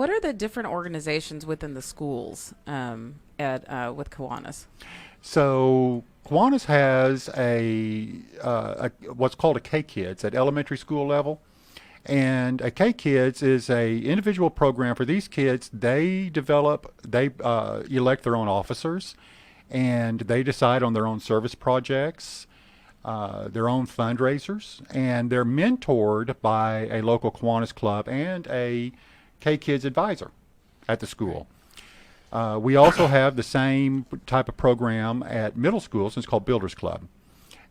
what are the different organizations within the schools with Kiwanis? So Kiwanis has a what's called a K Kids at elementary school level. And a K Kids is a individual program for these kids. They elect their own officers, and they decide on their own service projects, their own fundraisers, and they're mentored by a local Kiwanis club and a K Kids advisor at the school. We also have the same type of program at middle schools. It's called Builders Club.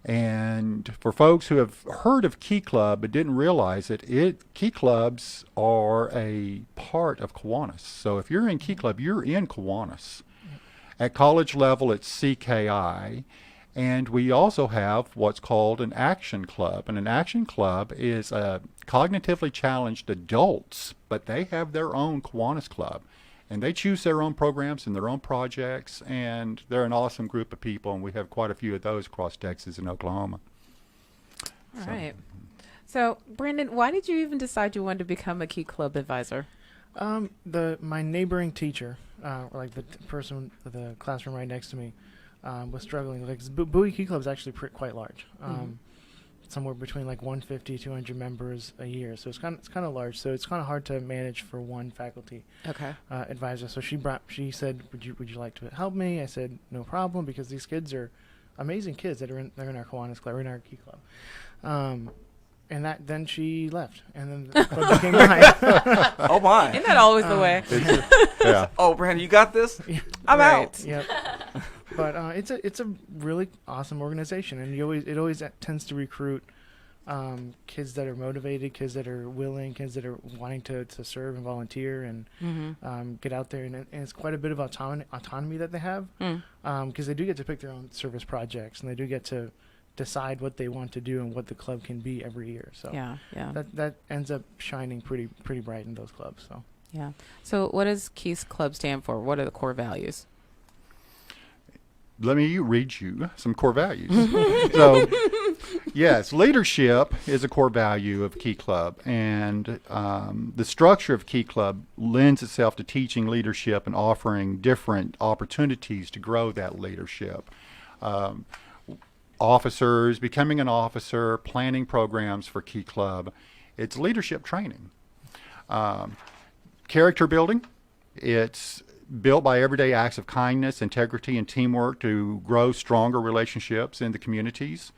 And for folks who have heard of Key Club but didn't realize Key Clubs are a part of Kiwanis. So if you're in Key Club, you're in Kiwanis. At college level, it's CKI. And we also have what's called an Action Club. And an Action Club is cognitively challenged adults, but they have their own Kiwanis Club. And they choose their own programs and their own projects, and they're an awesome group of people, and we have quite a few of those across Texas and Oklahoma. All right. So, Brandon, why did you even decide you wanted to become a Key Club advisor? My neighboring teacher, like the person, the classroom right next to me, was struggling. Like Bowie Key Club is actually quite large. Somewhere between like 150, 200 members a year. So it's kind of large. So it's kind of hard to manage for one faculty advisor. So she said, would you like to help me? I said, no problem, because these kids are amazing kids they're in our Kiwanis Club, in our Key Club. And then she left, and then the club became mine. Oh my! Isn't that always the way? Yeah. Oh, Brandon, you got this. I'm out. Yep. But it's a really awesome organization, and it always tends to recruit kids that are motivated, kids that are willing, kids that are wanting to serve and volunteer and get out there, and it's quite a bit of autonomy that they have, because they do get to pick their own service projects, and they do get to decide what they want to do and what the club can be every year. So that ends up shining pretty bright in those clubs. So yeah. So what does Key's Club stand for? What are the core values? Let me read you some core values. So, yes, leadership is a core value of Key Club, and the structure of Key Club lends itself to teaching leadership and offering different opportunities to grow that leadership. Officers, becoming an officer, planning programs for Key Club. It's leadership training. Character building. It's built by everyday acts of kindness, integrity, and teamwork to grow stronger relationships in the communities.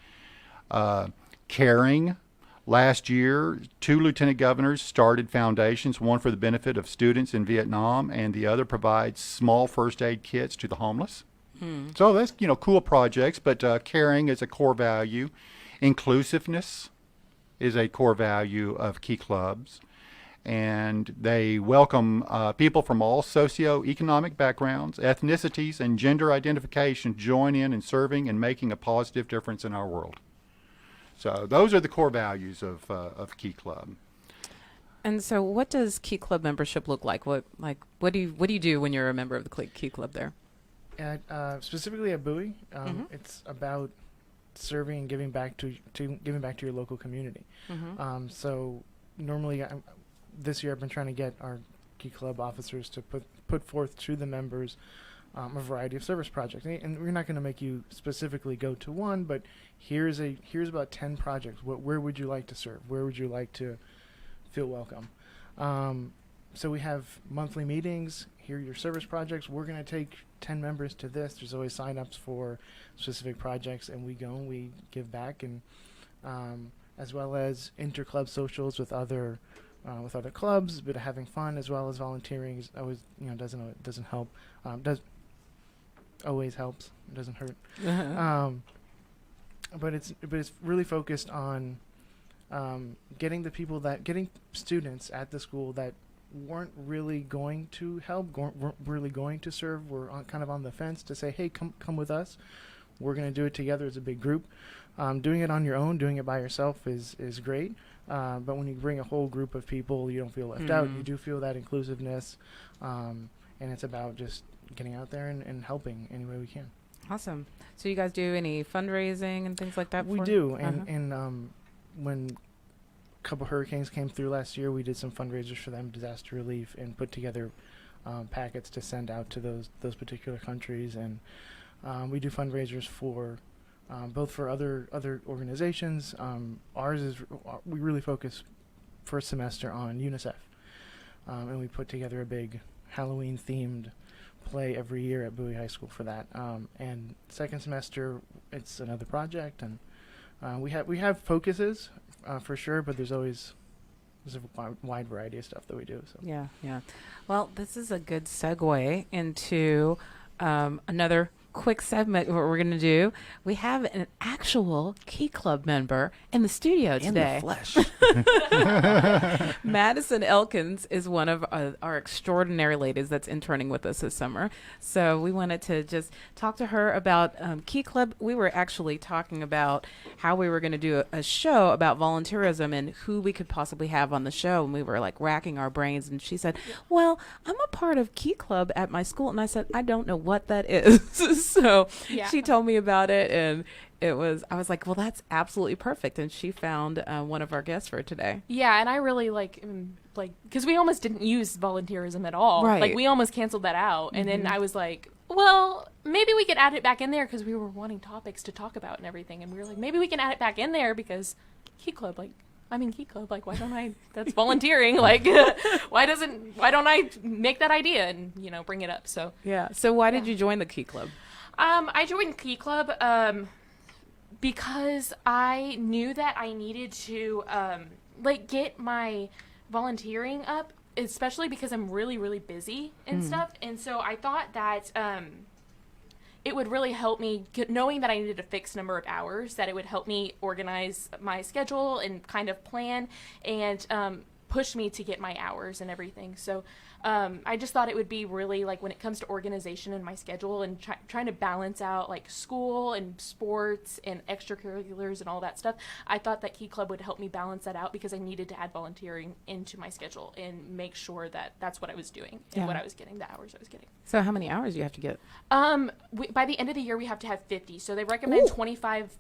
Caring. Last year, 2 lieutenant governors started foundations, one for the benefit of students in Vietnam, and the other provides small first aid kits to the homeless. So that's, cool projects, but caring is a core value. Inclusiveness is a core value of Key Clubs. And they welcome people from all socioeconomic backgrounds, ethnicities, and gender identification to join in serving and making a positive difference in our world. So those are the core values of Key Club. And so what does Key Club membership look like? What do you do when you're a member of the Key Club there? Specifically at Bowie, it's about serving and giving back to your local community. So normally, this year I've been trying to get our Key Club officers to put forth to the members a variety of service projects, and we're not going to make you specifically go to one, but here's about 10 projects. Where would you like to serve? Where would you like to feel welcome? So we have monthly meetings. Here are your service projects. We're going to take 10 members to this. There's always sign-ups for specific projects, and we go and we give back, and as well as inter-club socials with other clubs, but having fun as well as volunteering is always, doesn't help. Always helps. It doesn't hurt. But it's really focused on getting students at the school that weren't really going to help, weren't really going to serve, were kind of on the fence, to say, hey, come with us. We're going to do it together as a big group. Doing it on your own, doing it by yourself is great. But when you bring a whole group of people, you don't feel left out. You do feel that inclusiveness. And it's about just getting out there and helping any way we can. Awesome. So you guys do any fundraising and things like that? We do. And when couple hurricanes came through last year. We did some fundraisers for them, disaster relief, and put together packets to send out to those particular countries. And we do fundraisers for both for other organizations. Ours is we really focus first semester on UNICEF, and we put together a big Halloween themed play every year at Bowie High School for that. And second semester, it's another project, and we have focuses for sure, but there's a wide variety of stuff that we do. So. Yeah, yeah. Well, this is a good segue into another quick segment. What we're going to do, we have an actual Key Club member in the studio today. In the flesh. Madison Elkins is one of our extraordinary ladies that's interning with us this summer. So we wanted to just talk to her about Key Club. We were actually talking about how we were going to do a show about volunteerism and who we could possibly have on the show. And we were like racking our brains. And she said, well, I'm a part of Key Club at my school. And I said, I don't know what that is. So she told me about it, and I was like, well, that's absolutely perfect. And she found one of our guests for today. Yeah, and I really because we almost didn't use volunteerism at all. Right. Like, we almost canceled that out. And then I was like, well, maybe we could add it back in there, because we were wanting topics to talk about and everything. And we were like, maybe we can add it back in there, because Key Club, I'm in Key Club. Like, why don't I? That's volunteering. Like, why don't I make that idea and bring it up? So Yeah. So why did you join the Key Club? I joined Key Club because I knew that I needed to get my volunteering up, especially because I'm really, really busy and stuff. And so I thought that it would really help me, knowing that I needed a fixed number of hours, that it would help me organize my schedule and kind of plan and push me to get my hours and everything. So I just thought it would be really, when it comes to organization in my schedule and trying to balance out school and sports and extracurriculars and all that stuff, I thought that Key Club would help me balance that out, because I needed to add volunteering into my schedule and make sure that that's what I was doing and what I was getting, the hours I was getting. So how many hours do you have to get? By the end of the year, we have to have 50. So they recommend 25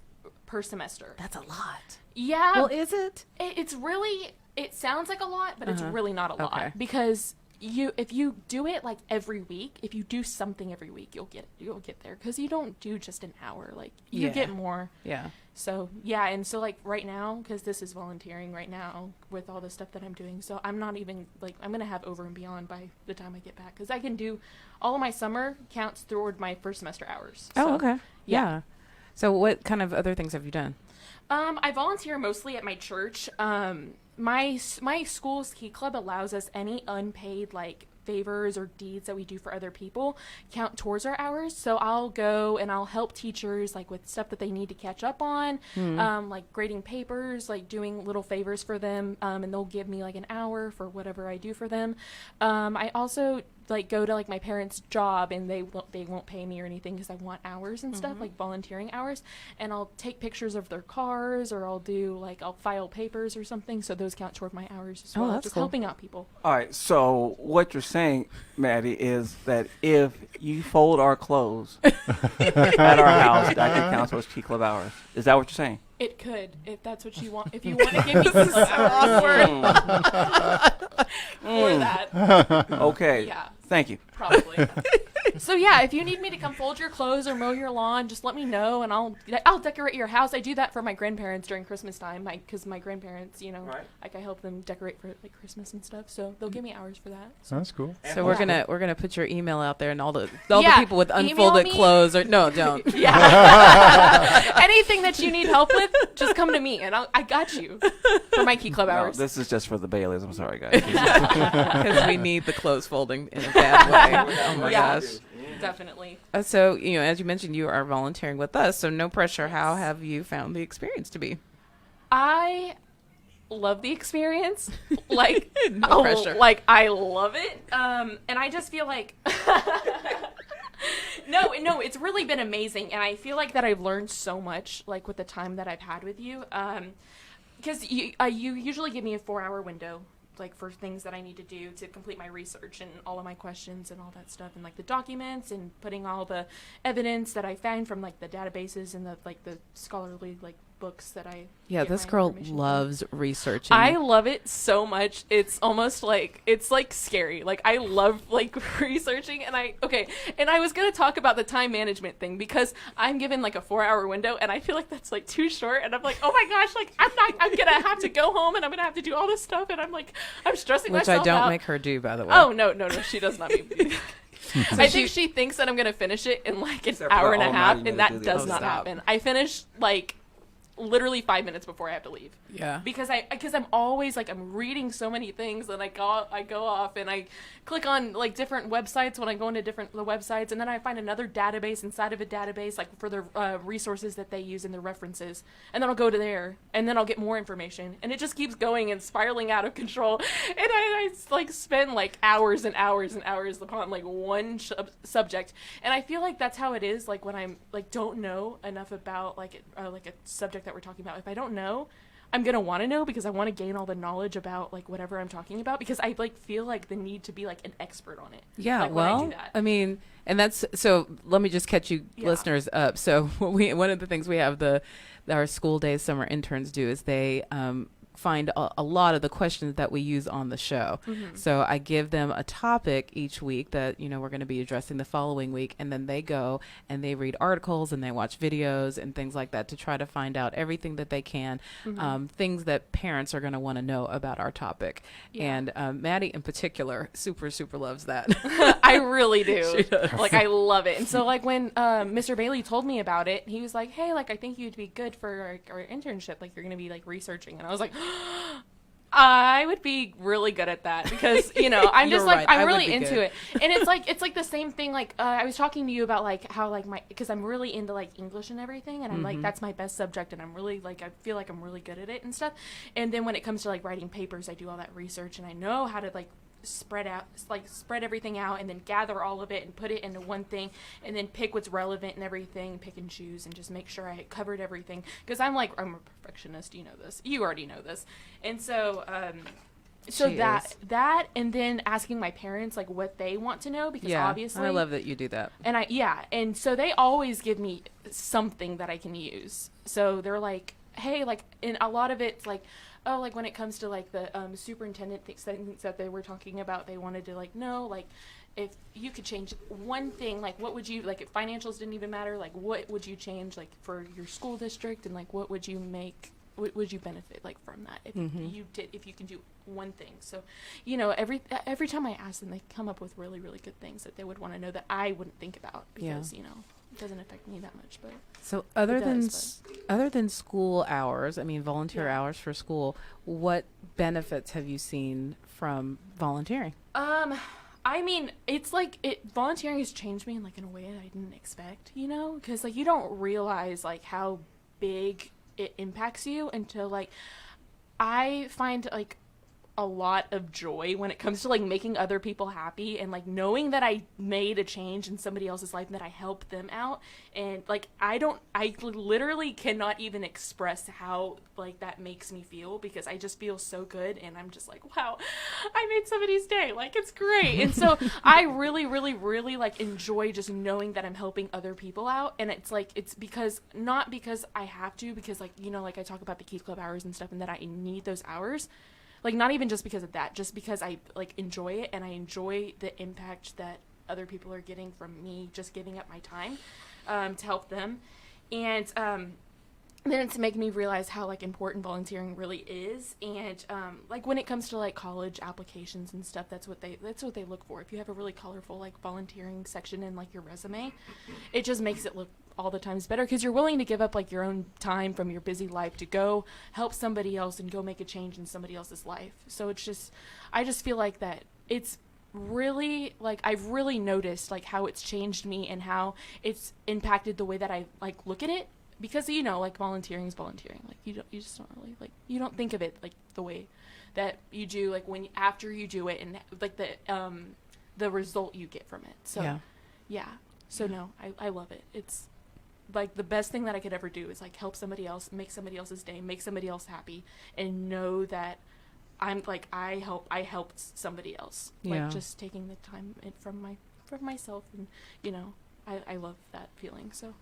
per semester. That's a lot. Yeah. Well, is it? It's really, it sounds like a lot, but it's really not a Okay. lot, because if you do it every week, if you do something every week, you'll get there, because you don't do just an hour. You get more. Yeah. So yeah, and so right now, because this is volunteering right now with all the stuff that I'm doing, so I'm not even I'm gonna have over and beyond by the time I get back, because I can do all of my summer counts toward my first semester hours. Oh, So, okay. Yeah. So what kind of other things have you done? I volunteer mostly at my church. My school's Key Club allows us any unpaid favors or deeds that we do for other people count towards our hours. So I'll go and I'll help teachers with stuff that they need to catch up on, grading papers, doing little favors for them, and they'll give me an hour for whatever I do for them. I also go to my parents' job, and they won't pay me or anything, because I want hours and stuff, volunteering hours, and I'll take pictures of their cars, or I'll do I'll file papers or something, so those count toward my hours as well. that's just cool. helping out people. All right. So what you're saying, Maddie, is that if you fold our clothes at our house, that could count towards Key Club hours. Is that what you're saying? It could, if that's what you want. If you want to give me some hours for that. Okay. Yeah. Thank you. Probably. So yeah, if you need me to come fold your clothes or mow your lawn, just let me know, and I'll decorate your house. I do that for my grandparents during Christmas time, because my grandparents, Right. I help them decorate for Christmas and stuff. So they'll give me hours for that. That's cool. So we're gonna put your email out there, and all the Yeah, people with email unfolded me. clothes. Or no, don't. Yeah. Anything that you need help with, just come to me, and I got you for my Key Club No, hours. this is just for the Baileys. I'm sorry, guys. Because we need the clothes folding in a bad way. Oh my Yeah. gosh. Definitely. So, as you mentioned, you are volunteering with us, so no pressure. How have you found the experience to be? I love the experience. No pressure. I love it. And I just feel no, it's really been amazing. And I feel that I've learned so much, with the time that I've had with you. Because you usually give me a 4-hour window, for things that I need to do to complete my research and all of my questions and all that stuff, and the documents and putting all the evidence that I found from the databases and the scholarly books that I Yeah, get this my girl information from. loves researching. I love it so much. It's almost like it's like scary. Like I love like researching, and I was gonna talk about the time management thing because I'm given like a 4-hour window, and I feel like that's like too short. And I'm like, oh my gosh, like I'm gonna have to go home, and I'm gonna have to do all this stuff, and I'm stressing which myself I don't out. make her do, by the way. Oh no, she does not make me. I think she thinks that I'm gonna finish it in like an Except for hour the and a all-night, half, you and gotta that do the does other not stuff. happen. I finish like literally 5 minutes before I have to leave. Yeah. Because I'm always like I'm reading so many things, and I go off and I click on like different websites when I go into the websites, and then I find another database inside of a database like for the resources that they use in their references, and then I'll go to there, and then I'll get more information, and it just keeps going and spiraling out of control, and I like spend like hours and hours and hours upon like one subject, and I feel like that's how it is like when I'm like don't know enough about like a subject that we're talking about. If I don't know, I'm gonna want to know because I want to gain all the knowledge about like whatever I'm talking about because I like feel like the need to be like an expert on it. Yeah, like, when I do well, that. I mean, and that's so. Let me just catch you Yeah. listeners up. So one of the things we have our school days summer interns do is they find a lot of the questions that we use on the show. Mm-hmm. So I give them a topic each week that we're going to be addressing the following week, and then they go and they read articles and they watch videos and things like that to try to find out everything that they can, things that parents are going to want to know about our topic. Yeah. And Maddie in particular super loves that. I really do. She does. Like I love it. And so like when Mr. Bailey told me about it, he was like, "Hey, like I think you'd be good for our internship. Like you're going to be like researching." And I was like, I would be really good at that because I'm just You're like right. I I'm would really be into good. it, and it's like the same thing. Like I was talking to you about like how like because I'm really into like English and everything, and I'm like that's my best subject, and I'm really like I feel like I'm really good at it and stuff. And then when it comes to like writing papers, I do all that research, and I know how to like spread everything out and then gather all of it and put it into one thing and then pick what's relevant and everything, pick and choose and just make sure I covered everything because I'm a perfectionist. You know this, you already know this. And so so She that is. and then asking my parents like what they want to know because Yeah, obviously I love that you do that. and and so they always give me something that I can use. So they're like, hey, like, and a lot of it's like, oh, like when it comes to like the superintendent things that they were talking about, they wanted to like know like if you could change one thing, like what would you like if financials didn't even matter, like what would you change like for your school district and like what would you make, what would you benefit like from that if you can do one thing. So every time I ask them, they come up with really good things that they would want to know that I wouldn't think about because it doesn't affect me that much. But So other does, than school hours, I mean volunteer hours for school, what benefits have you seen from volunteering? I mean, it's like volunteering has changed me in like in a way that I didn't expect, because like you don't realize like how big it impacts you until like I find like a lot of joy when it comes to like making other people happy and like knowing that I made a change in somebody else's life and that I helped them out. And like I literally cannot even express how like that makes me feel because I just feel so good and I'm just like, wow, I made somebody's day, like it's great. And so I really like enjoy just knowing that I'm helping other people out. And it's like it's because not because I have to, because like like I talk about the Keith Club hours and stuff and that I need those hours. Like, not even just because of that, just because I, like, enjoy it, and I enjoy the impact that other people are getting from me just giving up my time to help them. And then it's making me realize how, like, important volunteering really is. And, like, when it comes to, like, college applications and stuff, that's what they look for. If you have a really colorful, like, volunteering section in, like, your resume, it just makes it look all the times better because you're willing to give up like your own time from your busy life to go help somebody else and go make a change in somebody else's life. So it's just, I just feel like that it's really like I've really noticed like how it's changed me and how it's impacted the way that I like look at it because like volunteering is volunteering. Like you just don't really like you don't think of it like the way that you do like when after you do it and like the result you get from it. So yeah. So no, I love it. It's like the best thing that I could ever do is like help somebody else, make somebody else's day, make somebody else happy, and know that I'm like I helped somebody else. Like just taking the time from myself, and I love that feeling. So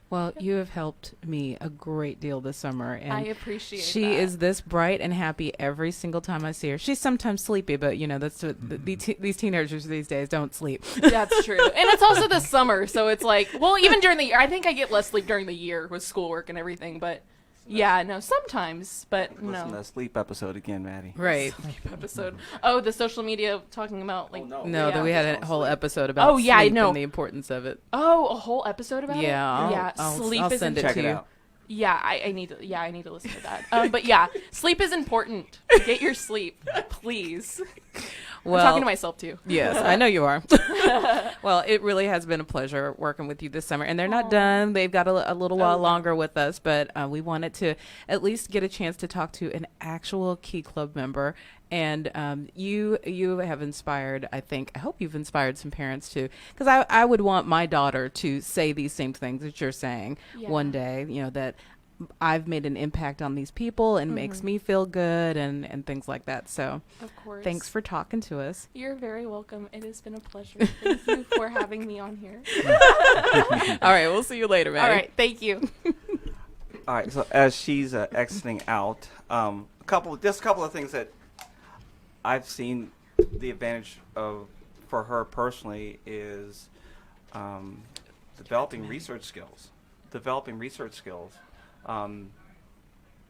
Well, you have helped me a great deal this summer, and I appreciate she that. is this bright and happy every single time I see her. She's sometimes sleepy, but that's what these teenagers these days don't sleep. That's true. And it's also the summer, so it's like, well, even during the year, I think I get less sleep during the year with schoolwork and everything, but yeah, no, sometimes, but Listen to no. that sleep episode again, Maddie. Right. Episode. Oh, the social media talking about like. Oh, No, that we yeah. had a whole episode about Oh, yeah, I sleep know. and the importance of it. Oh, a whole episode about Yeah, it. Yeah, I'll sleep is send it important. Check to it you. out. Yeah, I need to. Yeah, I need to listen to that. But yeah, sleep is important. Get your sleep, please. Well, I'm talking to myself too. Yes, I know you are. Well, it really has been a pleasure working with you this summer. And they're not done. They've got a little while longer with us, but we wanted to at least get a chance to talk to an actual Key Club member. And you have inspired, I hope you've inspired some parents too. Because I would want my daughter to say these same things that you're saying one day, that I've made an impact on these people and makes me feel good and things like that. So Of course. thanks for talking to us. You're very welcome. It has been a pleasure. Thank you for having me on here. All right, we'll see you later, Maddie. All right, thank you. All right. So as she's exiting out, just a couple of things that I've seen the advantage of for her personally is developing research skills.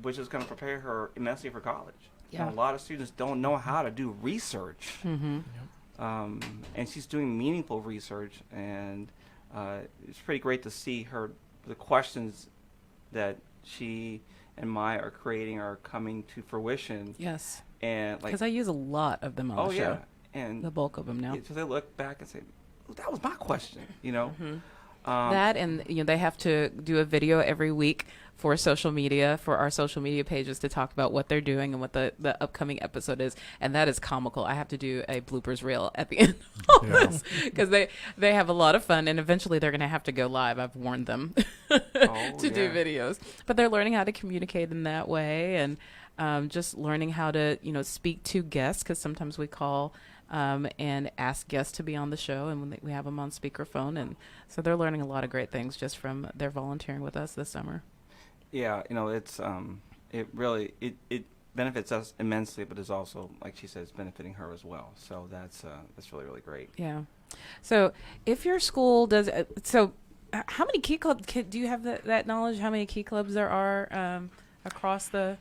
Which is going to prepare her immensely for college. Yeah. A lot of students don't know how to do research, Mm-hmm. and she's doing meaningful research, and it's pretty great to see the questions that she and Maya are creating are coming to fruition. Yes, And like, because I use a lot of them on oh the yeah, show. and The bulk of them now. so they look back and say, "Oh, that was my question," you know. That and they have to do a video every week for social media, for our social media pages, to talk about what they're doing and what the upcoming episode is, and that is comical. I have to do a bloopers reel at the end of this because they have a lot of fun, and eventually they're going to have to go live. I've warned them to do videos, but they're learning how to communicate in that way, and just learning how to speak to guests, because sometimes we call and ask guests to be on the show, and when we have them on speakerphone, and so they're learning a lot of great things just from their volunteering with us this summer. Yeah, it's it really it benefits us immensely, but it's also, like she says, benefiting her as well. So that's really, really great. Yeah. So if your school does, how many Key Clubs, do you have that knowledge? How many Key Clubs there are across the?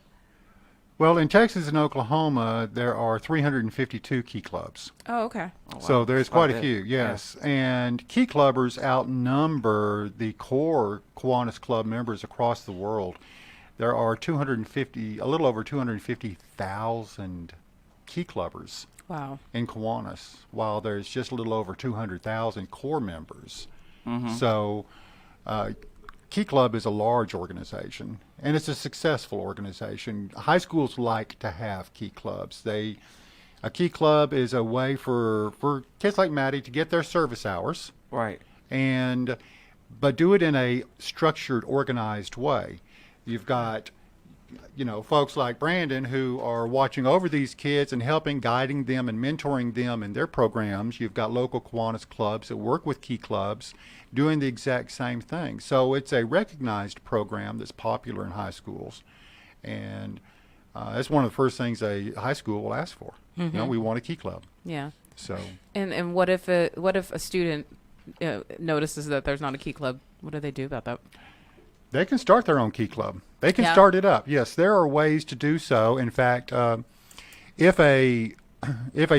Well, in Texas and Oklahoma, there are 352 Key Clubs. Oh, okay. Oh, wow. So there's That's quite a big. few, yes. And Key Clubbers outnumber the core Kiwanis Club members across the world. There are a little over 250,000 Key Clubbers Wow. in Kiwanis, while there's just a little over 200,000 core members. Mm-hmm. So Key Club is a large organization, and it's a successful organization. High schools like to have Key Clubs. A Key Club is a way for kids like Maddie to get their service hours, Right. but do it in a structured, organized way. You've got folks like Brandon who are watching over these kids and helping, guiding them and mentoring them in their programs. You've got local Kiwanis clubs that work with Key Clubs doing the exact same thing. So it's a recognized program that's popular in high schools. And that's one of the first things a high school will ask for. Mm-hmm. We want a Key Club. Yeah. So And what if a student notices that there's not a Key Club? What do they do about that? they can start their own Key Club. They can Yeah. start it up. Yes, there are ways to do so. In fact, if a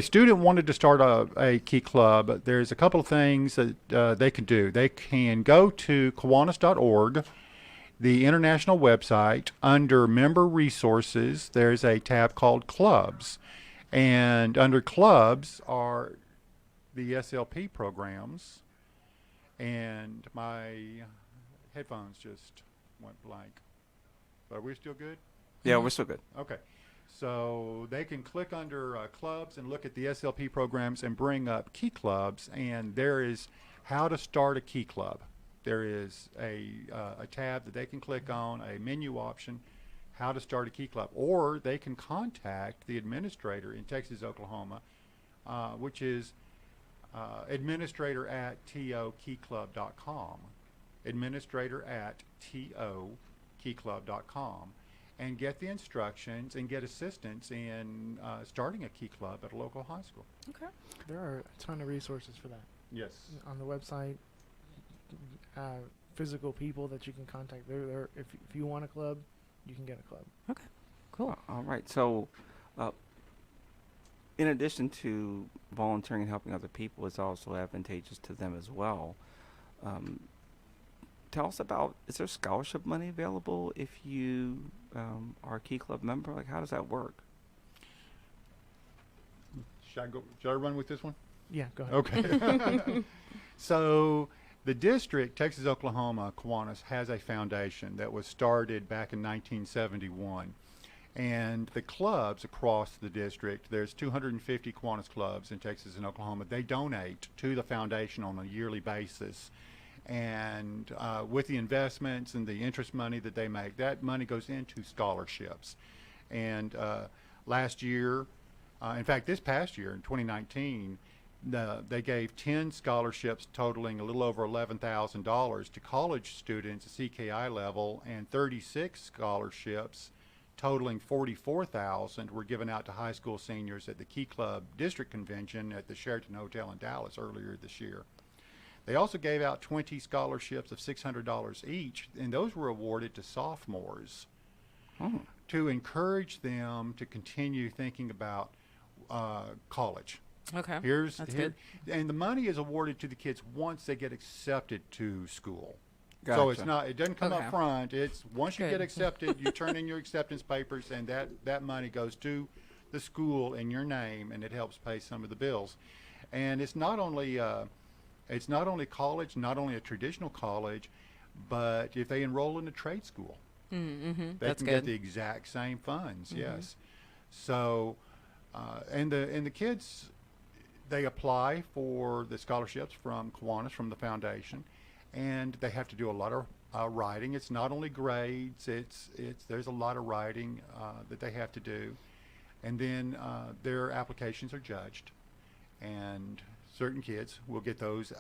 student wanted to start a Key Club, there's a couple of things that they can do. They can go to Kiwanis.org, the international website. Under Member Resources, there's a tab called Clubs. And under Clubs are the SLP programs. And my headphones just went blank. But are we still good? Yeah, we're still good. Okay. So they can click under clubs and look at the SLP programs and bring up Key Clubs, and there is how to start a Key Club. There is a tab that they can click on, a menu option, how to start a Key Club. Or they can contact the administrator in Texas, Oklahoma, which is administrator@tokeyclub.com. administrator@tokeyclub.com, and get the instructions and get assistance in starting a Key Club at a local high school. Okay. There are a ton of resources for that Yes. on the website. Physical people that you can contact. If you want a club, you can get a club. Okay. Cool. All right. So, in addition to volunteering and helping other people, it's also advantageous to them as well. Tell us about, is there scholarship money available if you are a Key Club member? Like, how does that work? Should I run with this one? Yeah, go ahead. Okay. So the district, Texas, Oklahoma, Kiwanis, has a foundation that was started back in 1971. And the clubs across the district, there's 250 Kiwanis clubs in Texas and Oklahoma. They donate to the foundation on a yearly basis. And with the investments and the interest money that they make, that money goes into scholarships. And last year, in fact, this past year, in 2019, they gave 10 scholarships totaling a little over $11,000 to college students at CKI level, and 36 scholarships totaling $44,000 were given out to high school seniors at the Key Club District Convention at the Sheraton Hotel in Dallas earlier this year. They also gave out 20 scholarships of $600 each, and those were awarded to sophomores to encourage them to continue thinking about college. Okay. That's good. And the money is awarded to the kids once they get accepted to school. Gotcha. So it doesn't come Okay. up front. It's once you Good. get accepted, you turn in your acceptance papers, and that money goes to the school in your name, and it helps pay some of the bills. And it's not only college, not only a traditional college, but if they enroll in a trade school, Mm-hmm. they That's can good. get the exact same funds. Yes. So, and the kids, they apply for the scholarships from Kiwanis, from the foundation, and they have to do a lot of writing. It's not only grades. There's a lot of writing that they have to do, and then their applications are judged, and certain kids will get those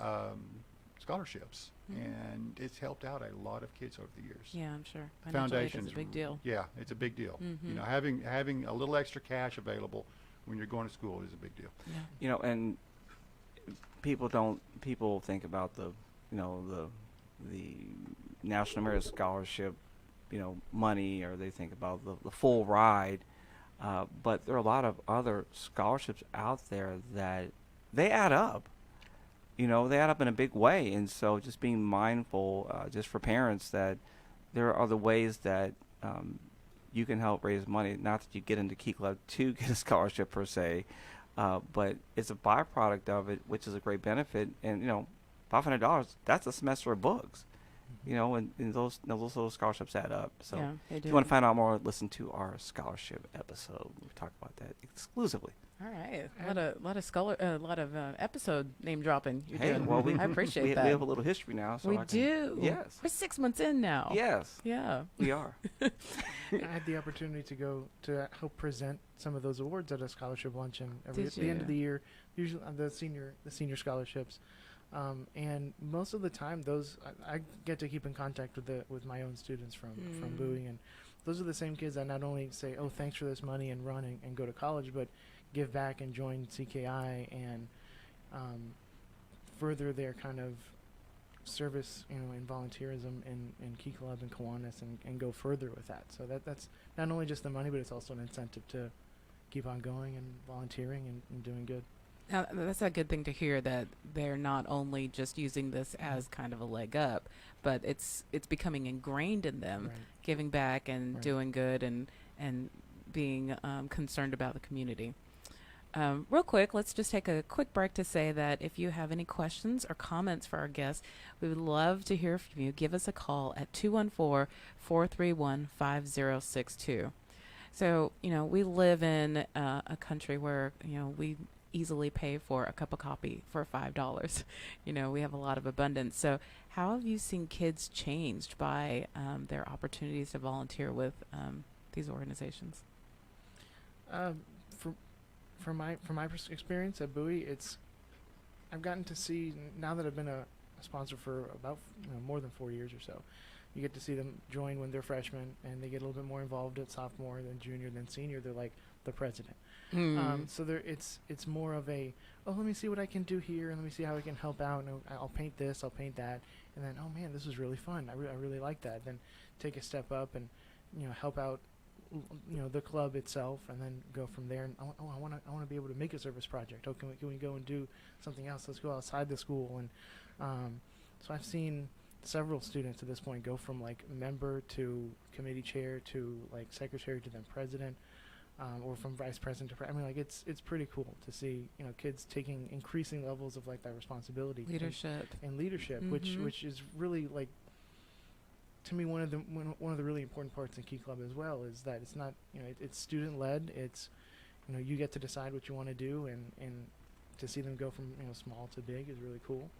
scholarships, and it's helped out a lot of kids over the years. Yeah, I'm sure. Financial aid is a big deal. Yeah, it's a big deal. Mhm. You know, having a little extra cash available when you're going to school is a big deal. Yeah. You know, and people think about the National Merit Scholarship, money, or they think about the full ride. But there are a lot of other scholarships out there that they add up. They add up in a big way. And so just being mindful, just for parents, that there are other ways that you can help raise money. Not that you get into Key Club to get a scholarship per se, but it's a byproduct of it, which is a great benefit. And, $500, that's a semester of books. And those scholarships add up. So Yeah, they if do. you want to find out more, listen to our scholarship episode. We talk about that exclusively. All right. A lot of episode name dropping. You're Hey, doing. well, I appreciate we that. have a little history now. So we I can- do. Yes. We're 6 months in now. Yes, Yeah. we are. I had the opportunity to go to help present some of those awards at a scholarship luncheon at Did the end you? of the year, usually the senior scholarships. And most of the time, those I get to keep in contact with my own students from Bowie, and those are the same kids that not only say, "Oh, thanks for this money," and run and go to college, but give back and join CKI and further their kind of service, in volunteerism in Key Club and Kiwanis, and go further with that. So that's not only just the money, but it's also an incentive to keep on going and volunteering and doing good. Now, that's a good thing to hear, that they're not only just using this as kind of a leg up, but it's becoming ingrained in them, Right. giving back and Right. doing good and being concerned about the community. Real quick, let's just take a quick break to say that if you have any questions or comments for our guests, we would love to hear from you. Give us a call at 214-431-5062. So, we live in a country where, we easily pay for a cup of coffee for $5. We have a lot of abundance. So how have you seen kids changed by their opportunities to volunteer with these organizations? From my experience at Bowie, I've gotten to see, now that I've been a a sponsor for about more than 4 years or so. You get to see them join when they're freshmen, and they get a little bit more involved at sophomore, then junior, then senior. They're like the president. So it's more of a, oh, let me see what I can do here, and let me see how I can help out, and I'll paint this, I'll paint that, and then, oh man, this is really fun. I really like that. Then take a step up and help out the club itself, and then go from there. And I want to be able to make a service project. Oh, can we go and do something else? Let's go outside the school. And so I've seen several students at this point go from like member to committee chair to like secretary to then president, or from vice president to I mean, like it's pretty cool to see kids taking increasing levels of like that responsibility, Leadership. and leadership, which is really like, to me, one of the really important parts in Key Club as well is that it's not it's student led. It's you get to decide what you want to do, and to see them go from small to big is really cool.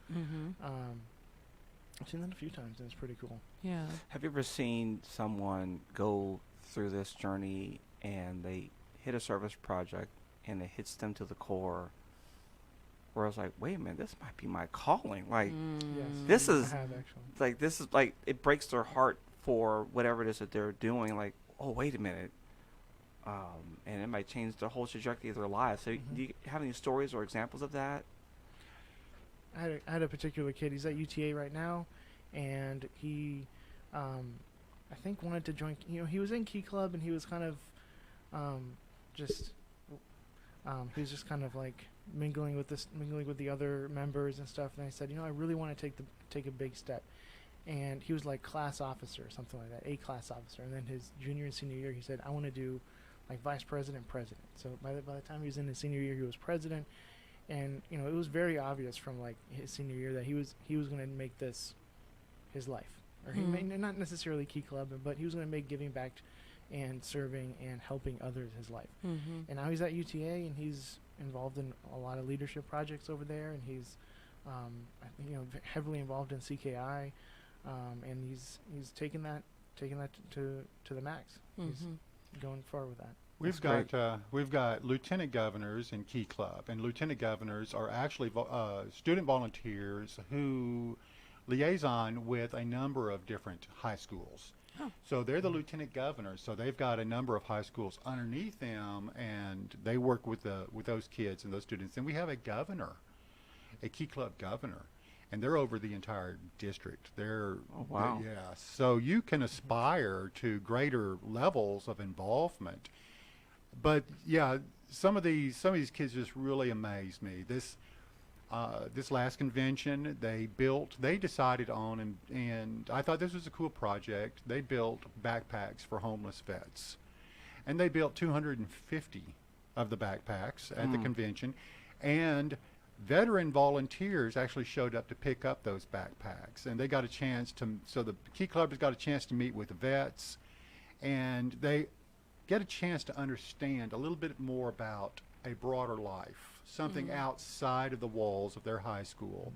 I've seen that a few times, and it's pretty cool. Yeah. Have you ever seen someone go through this journey and they hit a service project and it hits them to the core, where I was like, wait a minute, this might be my calling. Like, Yes, this is I have actually. like, this is like, it breaks their heart for whatever it is that they're doing. Like, oh, wait a minute. And it might change the whole trajectory of their lives. So do you have any stories or examples of that? I had a particular kid. He's at UTA right now, and he, I think, wanted to join. He was in Key Club, and he was kind of, he was just kind of like mingling with the other members and stuff. And I said, I really want to take a big step. And he was like class officer or something like that, A class officer. And then his junior and senior year, he said, I want to do like vice president, president. So by the time he was in his senior year, he was president. And it was very obvious from like his senior year that he was going to make this his life, or he may not necessarily Key Club, but he was going to make giving back and serving and helping others his life. And now he's at UTA, and he's involved in a lot of leadership projects over there, and he's heavily involved in CKI, and he's taken that to the max. He's going far with that. We've got lieutenant governors in Key Club, and lieutenant governors are actually student volunteers who liaison with a number of different high schools. Oh. So they're the lieutenant governors. So they've got a number of high schools underneath them, and they work with those kids and those students. And we have a governor, a Key Club governor, and they're over the entire district. Oh, wow. Yeah. So you can aspire to greater levels of involvement. But yeah, some of these kids just really amazed me. This last convention, they decided on, and I thought this was a cool project. They built backpacks for homeless vets, and they built 250 of the backpacks at the convention, and veteran volunteers actually showed up to pick up those backpacks, and they got a chance to. So the Key Club has got a chance to meet with the vets, and they get a chance to understand a little bit more about a broader life, something outside of the walls of their high school.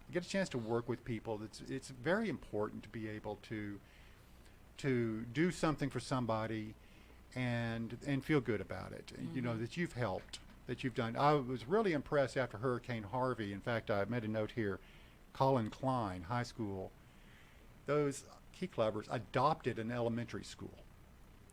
You get a chance to work with people. It's very important to be able to do something for somebody and feel good about it. That you've helped, that you've done. I was really impressed after Hurricane Harvey. In fact, I made a note here. Colin Klein High School, those Key Clubbers adopted an elementary school.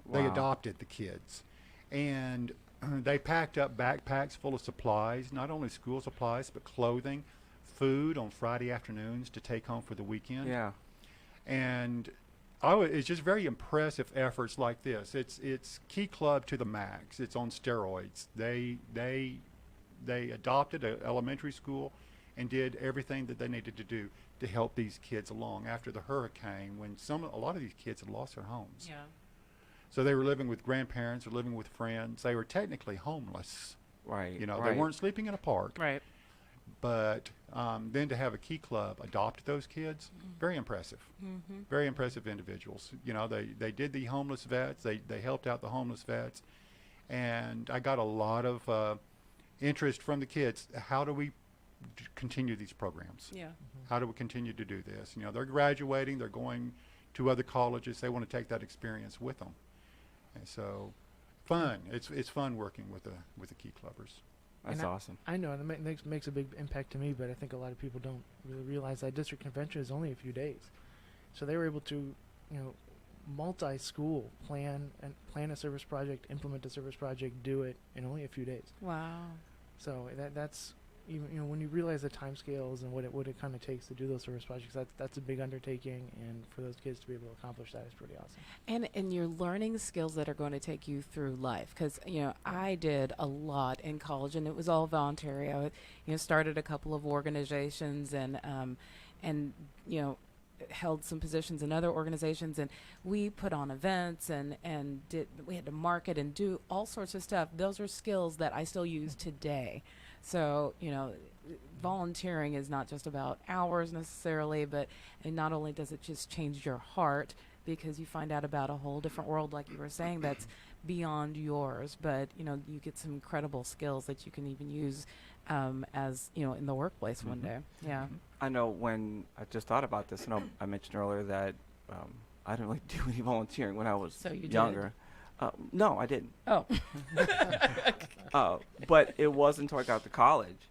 They Wow. adopted the kids, and they packed up backpacks full of supplies, not only school supplies, but clothing, food on Friday afternoons to take home for the weekend. Yeah. And it's just very impressive efforts like this. It's Key Club to the max. It's on steroids. They adopted an elementary school and did everything that they needed to do to help these kids along after the hurricane, when a lot of these kids had lost their homes. Yeah. So they were living with grandparents or living with friends. They were technically homeless. Right. They weren't sleeping in a park. Right. But then to have a Key Club adopt those kids, very impressive. Very impressive individuals. They did the homeless vets. They helped out the homeless vets. And I got a lot of interest from the kids. How do we continue these programs? Yeah. How do we continue to do this? They're graduating. They're going to other colleges. They want to take that experience with them. And so, fun. It's fun working with the Key Clubbers. That's awesome. I know, and it makes a big impact to me, but I think a lot of people don't really realize that district convention is only a few days. So they were able to, multi-school plan a service project, implement a service project, do it in only a few days. Wow. So that's even when you realize the time scales and what it kind of takes to do those service projects, that's a big undertaking, and for those kids to be able to accomplish that is pretty awesome. And you're learning skills that are going to take you through life, because I did a lot in college, and it was all voluntary. I started a couple of organizations, and held some positions in other organizations, and we put on events, and we had to market and do all sorts of stuff. Those are skills that I still use today. So, volunteering is not just about hours necessarily, but and not only does it just change your heart, because you find out about a whole different world, like you were saying, that's beyond yours, but you get some incredible skills that you can even use as in the workplace one day. Yeah. I know when I just thought about this, I mentioned earlier that I didn't really do any volunteering when I was So you younger. No, I didn't. Oh. But it wasn't until I got to college,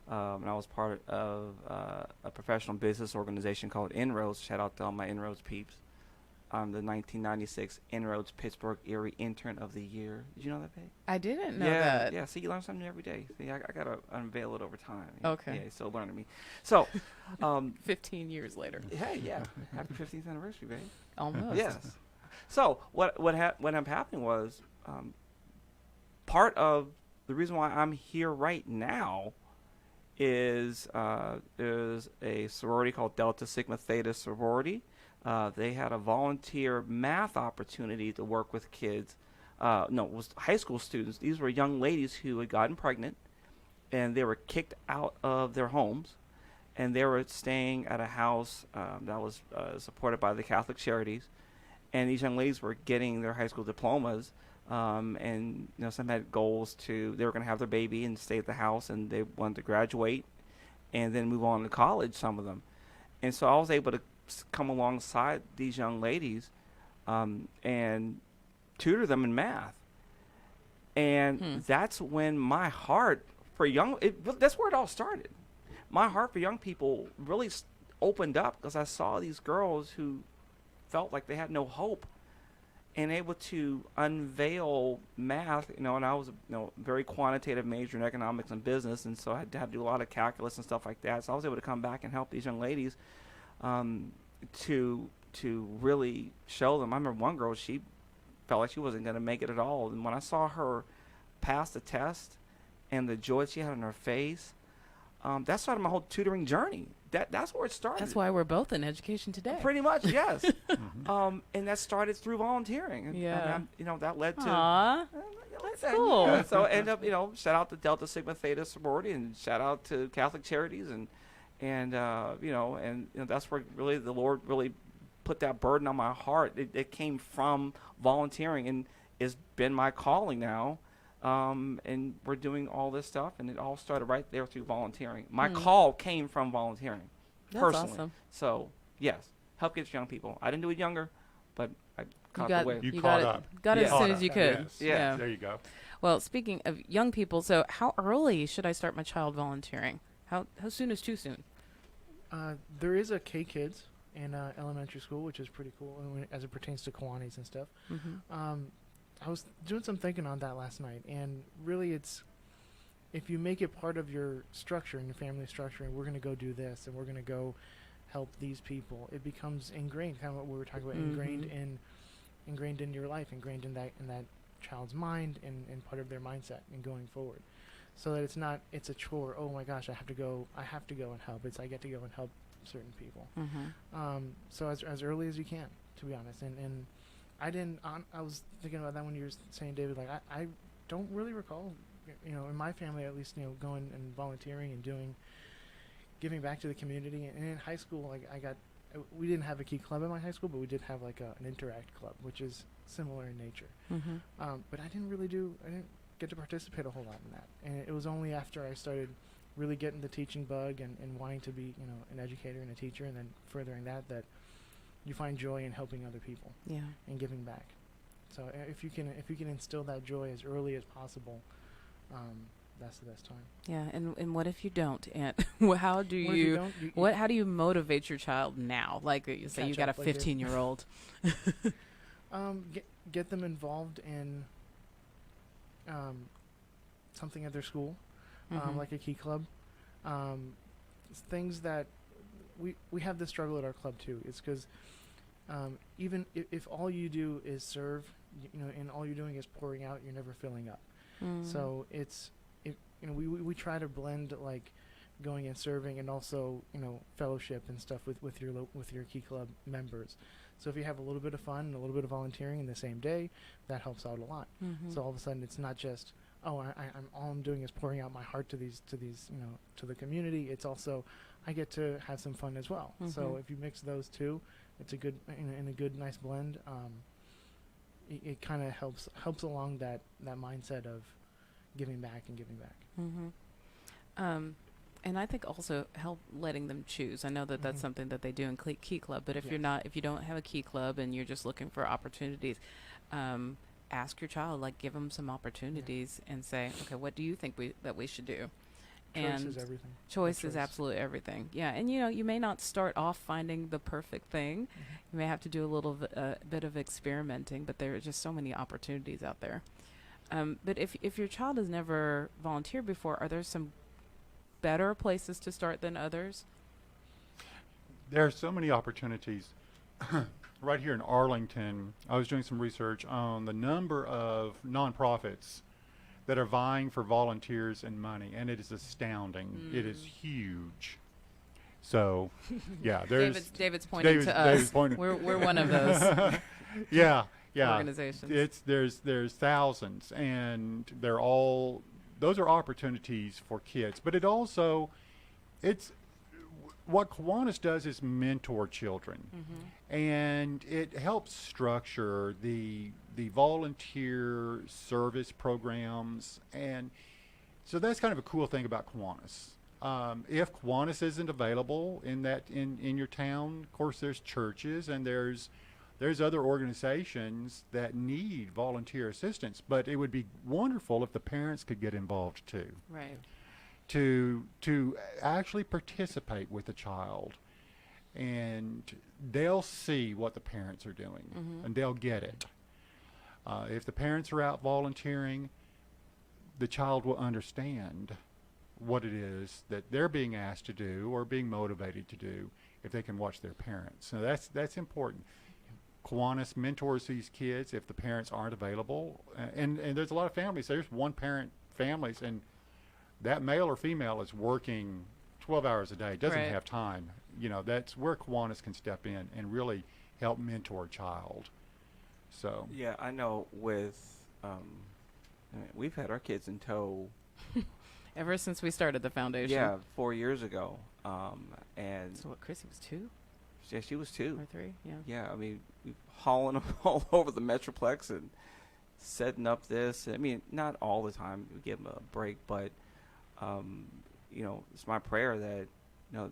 and I was part of a professional business organization called Inroads. Shout out to all my Inroads peeps. I'm the 1996 Inroads Pittsburgh Erie Intern of the Year. Did you know that, babe? I didn't know Yeah, that. yeah. See, you learn something new every day. See, I got to unveil it over time. Okay. Yeah, you're still learning me. So, 15 years later. hey, yeah. Happy 15th anniversary, babe. Almost. Yes. So what ended up happening was part of the reason why I'm here right now is there's a sorority called Delta Sigma Theta sorority. They had a volunteer math opportunity to work with kids. It was high school students. These were young ladies who had gotten pregnant, and they were kicked out of their homes, and they were staying at a house that was supported by the Catholic Charities. And these young ladies were getting their high school diplomas, and some had goals they were going to have their baby and stay at the house, and they wanted to graduate and then move on to college, some of them. And so I was able to come alongside these young ladies and tutor them in math. And that's when my heart for that's where it all started. My heart for young people really opened up, because I saw these girls who felt like they had no hope, and able to unveil math, and I was a very quantitative major in economics and business, and so I had to do a lot of calculus and stuff like that. So I was able to come back and help these young ladies to really show them. I remember one girl, she felt like she wasn't going to make it at all, and when I saw her pass the test and the joy she had on her face, that started my whole tutoring journey. That's where it started. That's why we're both in education today. Pretty much, yes. And that started through volunteering. And that led to. Aww. That's cool. Yeah. So end up, shout out to Delta Sigma Theta sorority, and shout out to Catholic Charities, and that's where really the Lord really put that burden on my heart. It came from volunteering, and it's been my calling now. And we're doing all this stuff, and it all started right there through volunteering. My call came from volunteering, personally. Awesome. So, yes, help get young people. I didn't do it younger, but I caught the wave. You got caught up. Got it Yeah. as soon as you could. Yes. Yeah. There you go. Well, speaking of young people, so how early should I start my child volunteering? How soon is too soon? There is a K-Kids in elementary school, which is pretty cool as it pertains to Kiwanis and stuff. I was doing some thinking on that last night, and really it's, if you make it part of your structure and your family structure, and we're going to go do this, and we're going to go help these people, it becomes ingrained, kind of what we were talking about, ingrained in your life, ingrained in that child's mind, and part of their mindset and going forward. So that it's a chore. Oh my gosh, I have to go and help. I get to go and help certain people. So as early as you can, to be honest. And I was thinking about that when you were saying, David, like I don't really recall, in my family at least, going and volunteering and giving back to the community. And in high school, like we didn't have a key club in my high school, but we did have like an interact club, which is similar in nature. But I didn't get to participate a whole lot in that. And it was only after I started really getting the teaching bug and wanting to be, an educator and a teacher, and then furthering that you find joy in helping other people. Yeah. And giving back. So if you can instill that joy as early as possible, that's the best time. Yeah, and what if you don't? And how do What if you don't? how do you motivate your child now? Like you say, you Catch got a up, like it. 15-year-old. Get them involved in something at their school, like a key club. Things that we have this struggle at our club too. It's because even if all you do is serve, and all you're doing is pouring out, you're never filling up. So we try to blend like going and serving and also fellowship and stuff with your key club members. So if you have a little bit of fun and a little bit of volunteering in the same day, that helps out a lot. So all of a sudden it's not just I'm all I'm doing is pouring out my heart to these to the community. It's also I get to have some fun as well. So if you mix those two, it's a good in a good nice blend. It kind of helps along that mindset of giving back and giving back. And I think also help letting them choose. I know that that's something that they do in Key Club, but if if you don't have a Key Club and you're just looking for opportunities, ask your child, like give them some opportunities and say, okay, what do you think that we should do? Choice is everything. Choice is absolutely everything. Yeah, and you may not start off finding the perfect thing. You may have to do a little bit of experimenting, but there are just so many opportunities out there. But if your child has never volunteered before, are there some better places to start than others? There are so many opportunities. Right here in Arlington, I was doing some research on the number of nonprofits that are vying for volunteers and money, and it is astounding. It is huge. So, yeah, there's David's pointing to us. We're one of those. yeah. Organizations. There's thousands, and those are opportunities for kids. But what Kiwanis does is mentor children, and it helps structure the volunteer service programs, and so that's kind of a cool thing about Kiwanis. If Kiwanis isn't available in your town, of course there's churches and there's other organizations that need volunteer assistance, but it would be wonderful if the parents could get involved too. Right. To actually participate with the child, and they'll see what the parents are doing, and they'll get it. If the parents are out volunteering, the child will understand what it is that they're being asked to do or being motivated to do if they can watch their parents. So that's important. Kiwanis mentors these kids if the parents aren't available, and there's a lot of families. There's one parent families, and that male or female is working 12 hours a day, doesn't have time. That's where Kiwanis can step in and really help mentor a child. So yeah, I know we've had our kids in tow ever since we started the foundation. Yeah, 4 years ago. And so what, Chrissy was 2? Yeah, she was 2 or 3. Yeah. Yeah, I mean, we hauling them all over the Metroplex and setting up this. I mean, not all the time. We give them a break, but it's my prayer that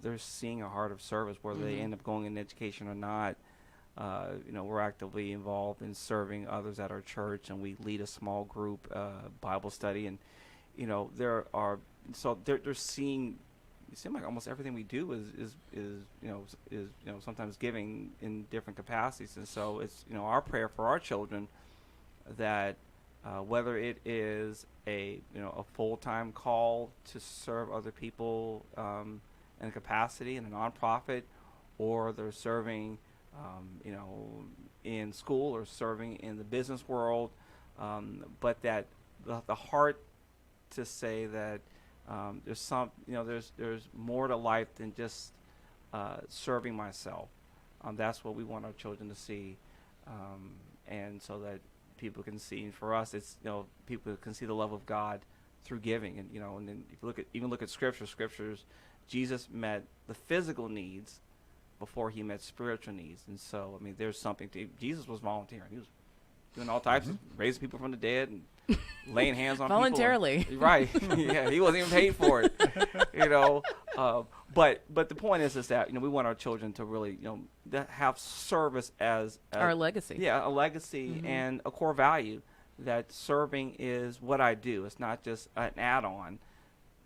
they're seeing a heart of service, whether they end up going in education or not. We're actively involved in serving others at our church, and we lead a small group Bible study, and they're seeing. It seems like almost everything we do is sometimes giving in different capacities, and so it's our prayer for our children that whether it is a full-time call to serve other people in a capacity in a nonprofit, or they're serving in school or serving in the business world, but that the heart to say that there's more to life than just serving myself. That's what we want our children to see, and so that people can see. And for us, it's people can see the love of God through giving. And and then if you look at scriptures, Jesus met the physical needs before he met spiritual needs. And so I mean, there's something to Jesus was volunteering. He was doing all types of raising people from the dead and laying hands on voluntarily. People. Right. Yeah, he wasn't even paid for it. But the point is that we want our children to really have service as our legacy. Yeah, a legacy and a core value that serving is what I do. It's not just an add-on.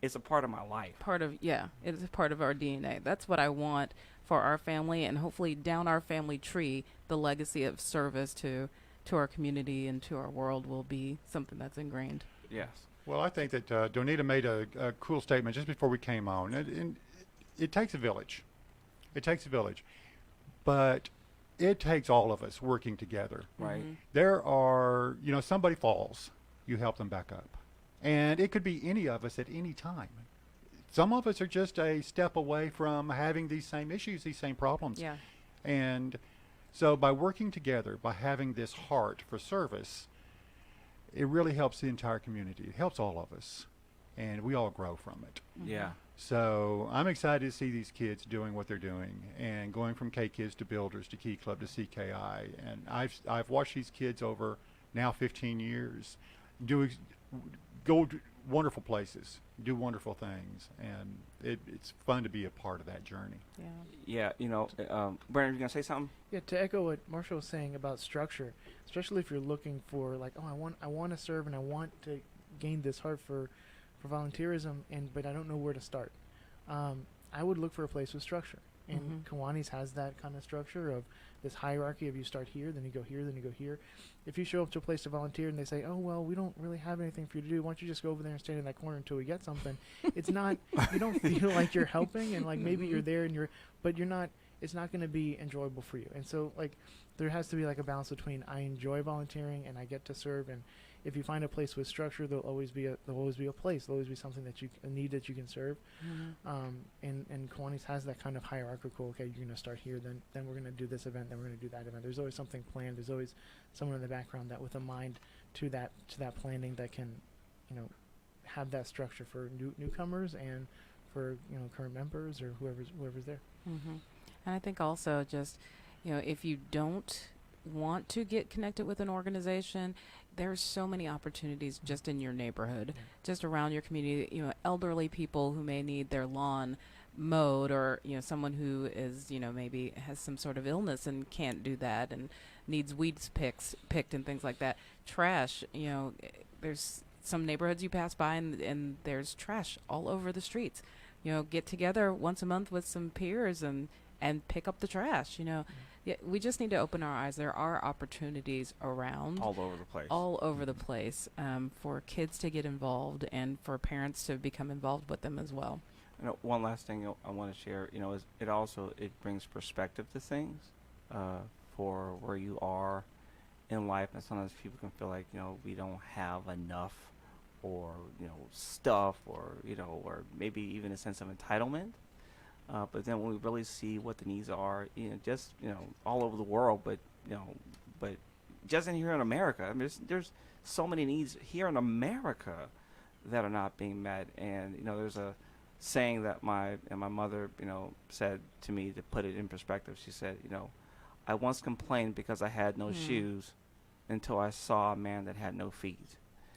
It's a part of my life. It is a part of our DNA. That's what I want for our family, and hopefully down our family tree, the legacy of service to our community and to our world will be something that's ingrained. Yes. Well, I think that Donita made a cool statement just before we came on. It takes a village. It takes a village. But it takes all of us working together. Right. Mhm. There are, somebody falls, you help them back up. And it could be any of us at any time. Some of us are just a step away from having these same issues, these same problems. Yeah. And so by working together, by having this heart for service, it really helps the entire community. It helps all of us. And we all grow from it. Yeah. So I'm excited to see these kids doing what they're doing and going from K Kids to Builders to Key Club to CKI. And I've watched these kids over now 15 years go to wonderful places, do wonderful things, and it's fun to be a part of that journey. Yeah. Yeah. Brandon, you gonna say something? Yeah, to echo what Marshall was saying about structure, especially if you're looking for like, oh, I want to serve and I want to gain this heart for volunteerism, but I don't know where to start. I would look for a place with structure, and Kiwanis has that kind of structure of this hierarchy of you start here, then you go here, then you go here. If you show up to a place to volunteer and they say, oh, well, we don't really have anything for you to do, why don't you just go over there and stand in that corner until we get something? It's not, you don't feel like you're helping, and like maybe you're there but you're not, it's not going to be enjoyable for you. And so like there has to be like a balance between I enjoy volunteering and I get to serve, and if you find a place with structure, there'll always be a place. There'll always be something a need that you can serve. And Kiwanis has that kind of hierarchical. Okay, you're gonna start here, then we're gonna do this event, then we're gonna do that event. There's always something planned. There's always someone in the background that with a mind to that planning that can, have that structure for newcomers and for current members or whoever's there. And I think also just, if you don't want to get connected with an organization, there's so many opportunities just in your neighborhood, just around your community. Elderly people who may need their lawn mowed, or someone who is maybe has some sort of illness and can't do that and needs weeds picked and things like that. Trash, there's some neighborhoods you pass by and there's trash all over the streets. Get together once a month with some peers and pick up the trash. Yeah, we just need to open our eyes. There are opportunities around All over the place. all over the place for kids to get involved and for parents to become involved with them as well. One last thing I want to share, is it brings perspective to things for where you are in life, and sometimes people can feel like we don't have enough, or stuff, or or maybe even a sense of entitlement. But then when we really see what the needs are, just all over the world, but just in here in America, I mean, there's so many needs here in America that are not being met. And there's a saying that my mother said to me to put it in perspective. She said, I once complained because I had no shoes until I saw a man that had no feet.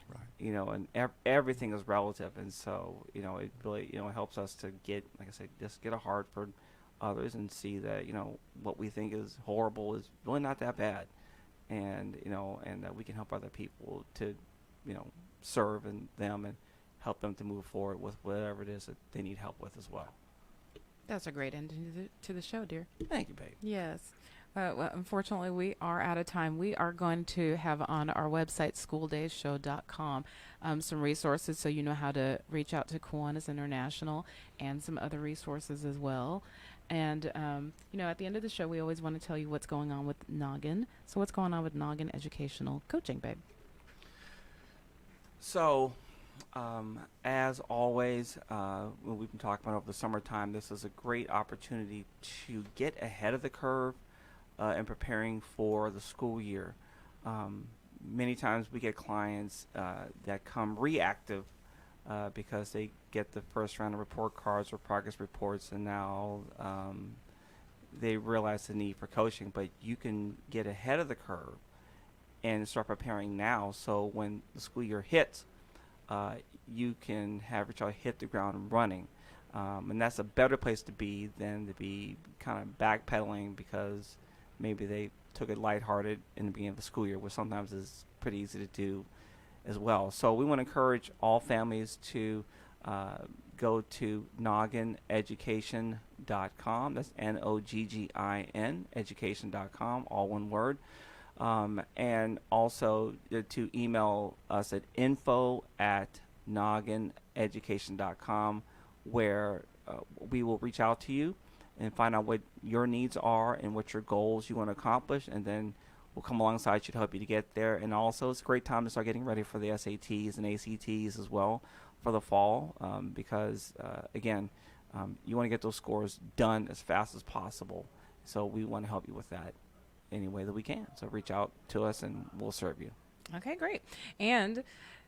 Right. And everything is relative, and so it really helps us to get, like I said, just get a heart for others and see that what we think is horrible is really not that bad, and and that we can help other people to serve them and help them to move forward with whatever it is that they need help with as well. That's a great ending to the show, dear. Thank you, babe. Yes. Well, unfortunately, we are out of time. We are going to have on our website, schooldayshow.com, some resources so you know how to reach out to Kiwanis International and some other resources as well. And, at the end of the show, we always want to tell you what's going on with Noggin. So what's going on with Noggin Educational Coaching, babe? So, as always, when we've been talking about over the summertime, this is a great opportunity to get ahead of the curve and preparing for the school year. Many times we get clients that come reactive because they get the first round of report cards or progress reports, and now they realize the need for coaching. But you can get ahead of the curve and start preparing now, so when the school year hits, you can have your child hit the ground running. And that's a better place to be than to be kind of backpedaling because maybe they took it lighthearted in the beginning of the school year, which sometimes is pretty easy to do as well. So we want to encourage all families to go to noggineducation.com. That's NOGGIN, education.com, all one word. And also to email us at info@noggineducation.com, where we will reach out to you and find out what your needs are and what your goals you want to accomplish, and then we'll come alongside you to help you to get there. And also, it's a great time to start getting ready for the SATs and ACTs as well for the fall, because again, you want to get those scores done as fast as possible. So we want to help you with that any way that we can. So reach out to us and we'll serve you. Okay, great. And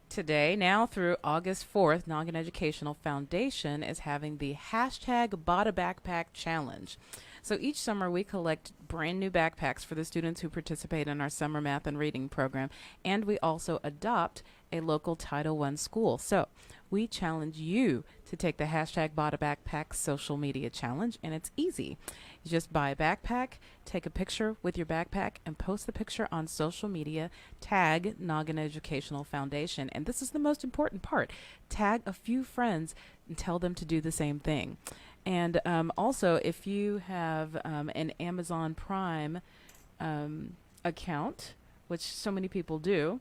today, now through August 4th, Noggin Educational Foundation is having the hashtag Bought a Backpack Challenge. So each summer we collect brand new backpacks for the students who participate in our summer math and reading program, and we also adopt a local Title I school. So we challenge you to take the hashtag Bought a Backpack social media challenge, and it's easy. You just buy a backpack, take a picture with your backpack, and post the picture on social media. Tag Noggin Educational Foundation, and this is the most important part. Tag a few friends and tell them to do the same thing. And also, if you have an Amazon Prime account, which so many people do,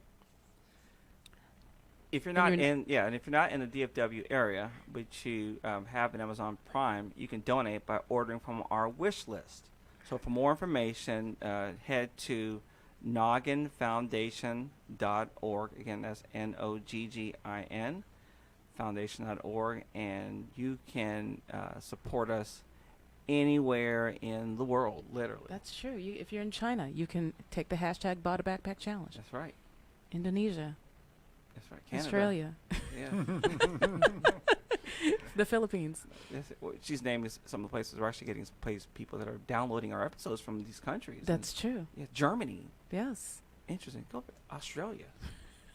if you're not in if you're not in the DFW area, but you have an Amazon Prime, you can donate by ordering from our wish list. So for more information, head to nogginfoundation.org. Again, that's NOGGIN, foundation.org, and you can support us anywhere in the world, literally. that's true. If you're in China, you can take the hashtag Bought a Backpack Challenge. That's right. Indonesia, That's right. Canada. Australia, Yeah. the Philippines. Yes, well, she's naming some of the places we're actually getting people that are downloading our episodes from these countries. That's true. Yeah, Germany. Yes. Interesting. Go to Australia.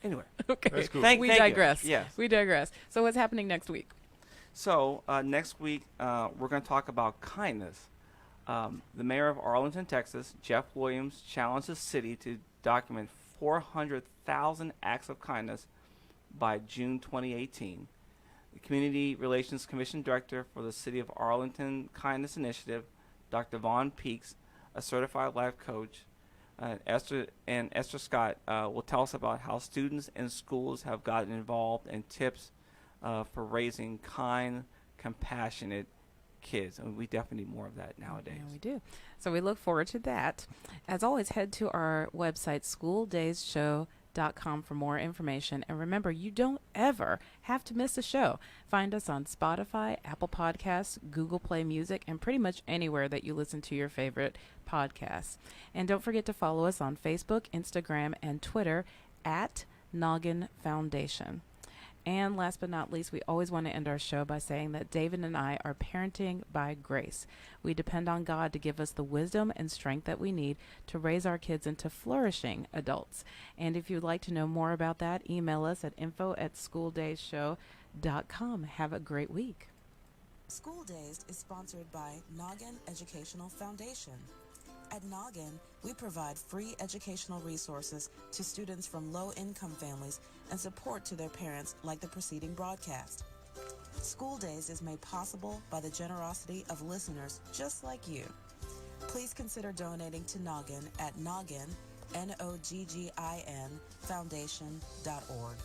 Anyway. Okay. That's cool. We thank digress. You. Yes. We digress. So what's happening next week? So next week we're going to talk about kindness. The mayor of Arlington, Texas, Jeff Williams, challenged the city to document 400,000 acts of kindness by June 2018. The Community Relations Commission Director for the City of Arlington Kindness Initiative, Dr. Vaughn Peaks, a certified life coach, Esther Scott will tell us about how students and schools have gotten involved and tips for raising kind, compassionate kids. I mean, we definitely need more of that nowadays. Yeah, we do. So we look forward to that. As always, head to our website, schooldayshow.com, for more information. And remember, you don't ever have to miss a show. Find us on Spotify, Apple Podcasts, Google Play Music, and pretty much anywhere that you listen to your favorite podcasts. And don't forget to follow us on Facebook, Instagram, and Twitter at Noggin Foundation. And last but not least, we always want to end our show by saying that David and I are parenting by grace. We depend on God to give us the wisdom and strength that we need to raise our kids into flourishing adults. And if you'd like to know more about that, email us at info@schooldayshow.com. Have a great week. School Days is sponsored by Noggin Educational Foundation. At Noggin, we provide free educational resources to students from low-income families and support to their parents like the preceding broadcast. School Days is made possible by the generosity of listeners just like you. Please consider donating to Noggin at Noggin, Noggin, foundation.org.